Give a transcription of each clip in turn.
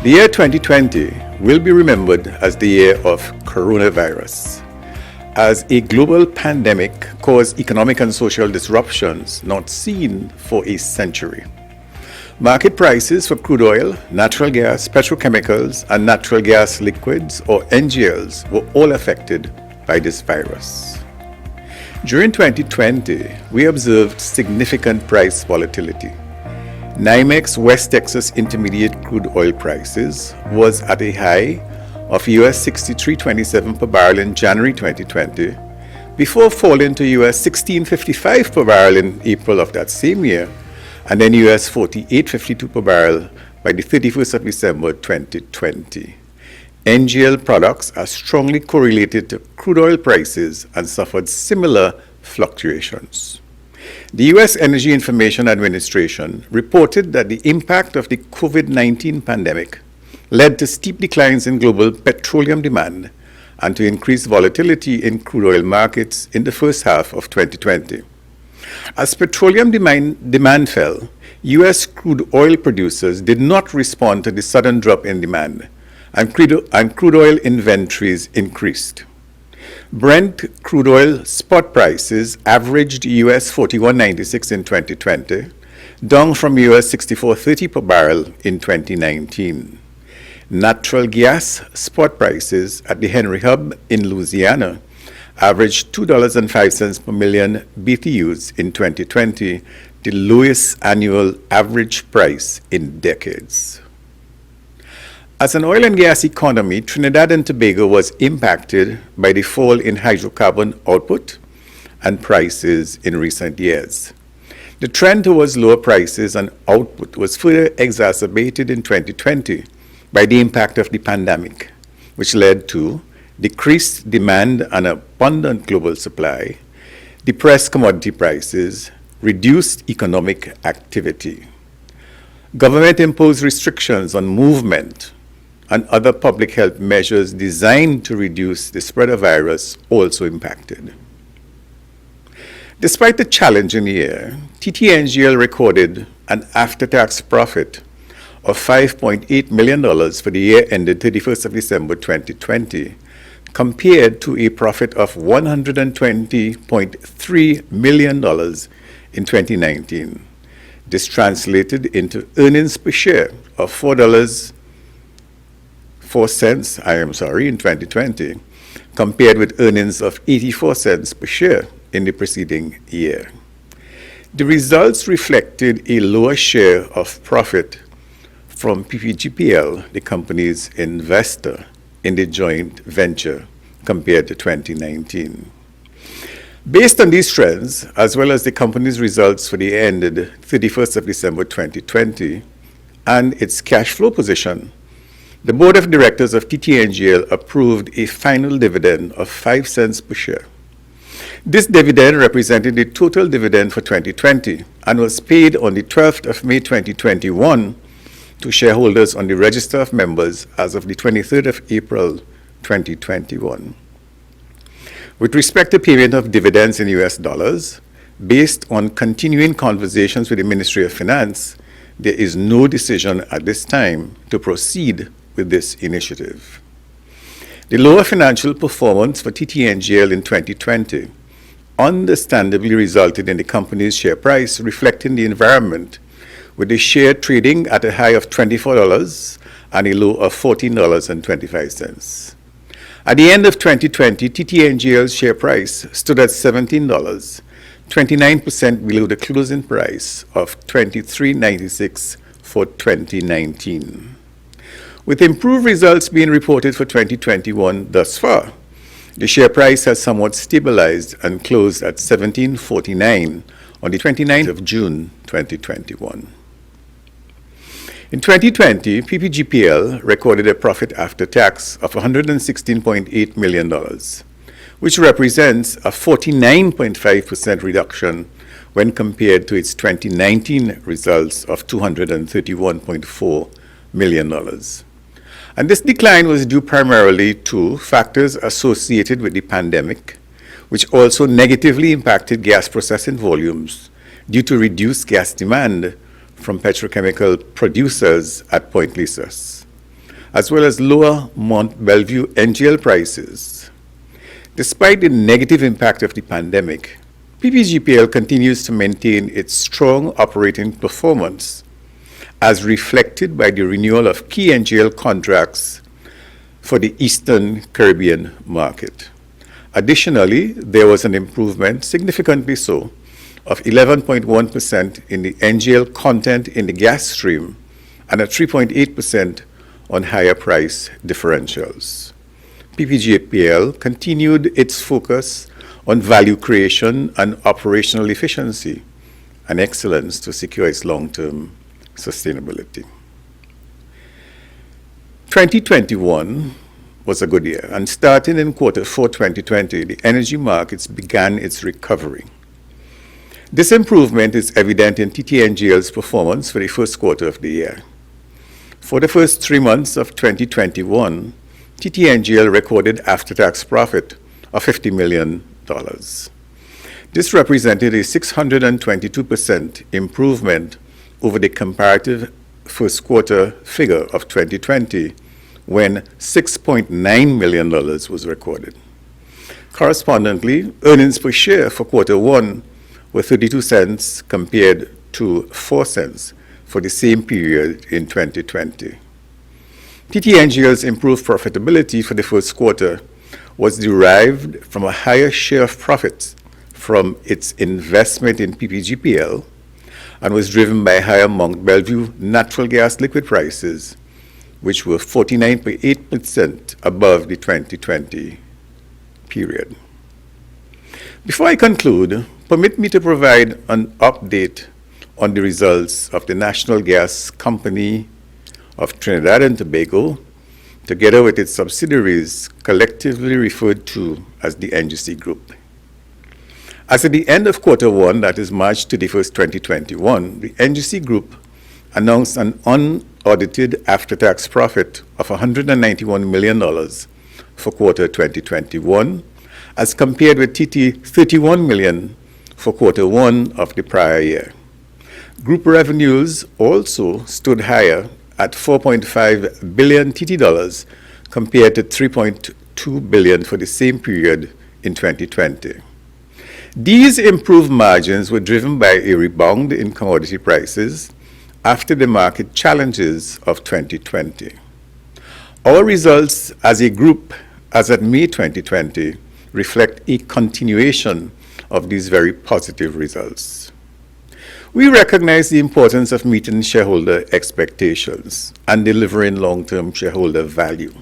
The year 2020 will be remembered as the year of coronavirus, as a global pandemic caused economic and social disruptions not seen for a century. Market prices for crude oil, natural gas, petrochemicals, and natural gas liquids, or NGLs, were all affected by this virus. During 2020, we observed significant price volatility. NYMEX West Texas Intermediate crude oil prices was at a high of US $63.27 per barrel in January 2020, before falling to US $16.55 per barrel in April of that same year, and then US $48.52 per barrel by the 31st of December 2020. NGL products are strongly correlated to crude oil prices and suffered similar fluctuations. The U.S. Energy Information Administration reported that the impact of the COVID-19 pandemic led to steep declines in global petroleum demand and to increased volatility in crude oil markets in the first half of 2020. As petroleum demand fell, U.S. crude oil producers did not respond to the sudden drop in demand, and crude oil inventories increased. Brent crude oil spot prices averaged US $41.96 in 2020, down from US $64.30 per barrel in 2019. Natural gas spot prices at the Henry Hub in Louisiana averaged $2.05 per million BTUs in 2020, the lowest annual average price in decades. As an oil and gas economy, Trinidad and Tobago was impacted by the fall in hydrocarbon output and prices in recent years. The trend towards lower prices and output was further exacerbated in 2020 by the impact of the pandemic, which led to decreased demand and abundant global supply, depressed commodity prices, reduced economic activity. Government-imposed restrictions on movement and other public health measures designed to reduce the spread of virus also impacted. Despite the challenging year, TTNGL recorded an after-tax profit of $5.8 million for the year ended 31st of December 2020, compared to a profit of $120.3 million in 2019. This translated into earnings per share of $4.04 in 2020, compared with earnings of 84 cents per share in the preceding year. The results reflected a lower share of profit from PPGPL, the company's investor in the joint venture, compared to 2019. Based on these trends, as well as the company's results for the year ended 31st of December 2020 and its cash flow position, the Board of Directors of TTNGL approved a final dividend of 5 cents per share. This dividend represented the total dividend for 2020 and was paid on the 12th of May 2021 to shareholders on the register of members as of the 23rd of April 2021. With respect to payment of dividends in US dollars, based on continuing conversations with the Ministry of Finance, there is no decision at this time to proceed with this initiative. The lower financial performance for TTNGL in 2020 understandably resulted in the company's share price reflecting the environment, with the share trading at a high of $24 and a low of $14.25. At the end of 2020, TTNGL's share price stood at $17, 29% below the closing price of $23.96 for 2019. With improved results being reported for 2021 thus far, the share price has somewhat stabilized and closed at $17.49 on the 29th of June 2021. In 2020, PPGPL recorded a profit after tax of $116.8 million, which represents a 49.5% reduction when compared to its 2019 results of $231.4 million. And this decline was due primarily to factors associated with the pandemic, which also negatively impacted gas processing volumes due to reduced gas demand from petrochemical producers at Point Lisas. as well as lower Mont Belvieu NGL prices. Despite the negative impact of the pandemic, PPGPL continues to maintain its strong operating performance, as reflected by the renewal of key NGL contracts for the Eastern Caribbean market. Additionally, there was an improvement, significantly so, of 11.1% in the NGL content in the gas stream and a 3.8% on higher price differentials. PPGPL continued its focus on value creation and operational efficiency and excellence to secure its long-term sustainability. 2021 was a good year, and starting in Q4 2020, the energy markets began its recovery. This improvement is evident in TTNGL's performance for the first quarter of the year. For the first 3 months of 2021, TTNGL recorded after-tax profit of $50 million. This represented a 622% improvement over the comparative first quarter figure of 2020, when $6.9 million was recorded. Correspondingly, earnings per share for Q1 were 32 cents compared to 4 cents for the same period in 2020. TTNGL's improved profitability for the first quarter was derived from a higher share of profits from its investment in PPGPL and was driven by higher Mont Belvieu natural gas liquid prices, which were 49.8% above the 2020 period. Before I conclude, permit me to provide an update on the results of the National Gas Company of Trinidad and Tobago, together with its subsidiaries collectively referred to as the NGC Group. As at the end of Q1, that is March 31st, 2021, the NGC Group announced an unaudited after-tax profit of $191 million for quarter 2021, as compared with $31 million for Q1 of the prior year. Group revenues also stood higher at 4.5 billion TT dollars compared to 3.2 billion for the same period in 2020. These improved margins were driven by a rebound in commodity prices after the market challenges of 2020. Our results as a group as at May 2020 reflect a continuation of these very positive results. We recognize the importance of meeting shareholder expectations and delivering long-term shareholder value.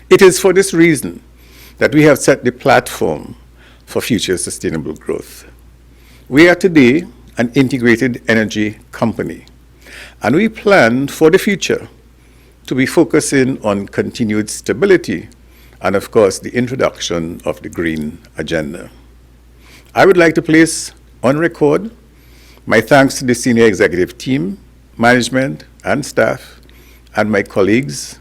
It is for this reason that we have set the platform for future sustainable growth. We are today an integrated energy company, and we plan for the future to be focusing on continued stability and, of course, the introduction of the green agenda. I would like to place on record my thanks to the senior executive team, management, and staff, and my colleagues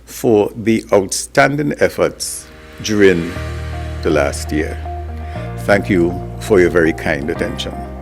for the outstanding efforts during the last year. Thank you for your very kind attention.